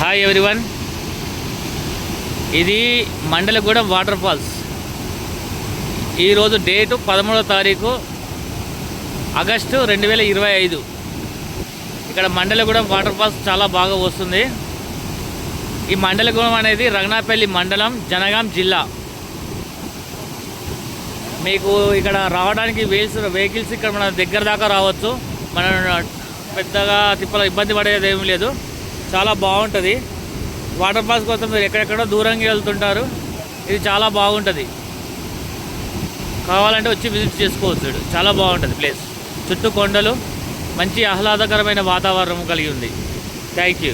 Hi everyone, ఇది మండలగూడెం water falls. ఈరోజు date 13వ తారీఖు ఆగస్టు 2025. ఇక్కడ మండలగూడెం వాటర్ ఫాల్స్ చాలా బాగా వస్తుంది. ఈ మండలగూడెం అనేది రంగనాపల్లి మండలం, జనగాం జిల్లా. మీకు ఇక్కడ రావడానికి వెహికల్స్ ఇక్కడ మన దగ్గర దాకా రావచ్చు. మన పెద్దగా ఇబ్బంది పడేది ఏమీ లేదు. చాలా బాగుంటుంది. వాటర్ ఫాల్స్ కోసం మీరు ఎక్కడెక్కడో దూరంగా వెళ్తుంటారు. ఇది చాలా బాగుంటుంది. కావాలంటే వచ్చి విజిట్ చేసుకోవచ్చు. చాలా బాగుంటుంది ప్లేస్. చుట్టూ కొండలు, మంచి ఆహ్లాదకరమైన వాతావరణం కలిగి ఉంది. Thank you.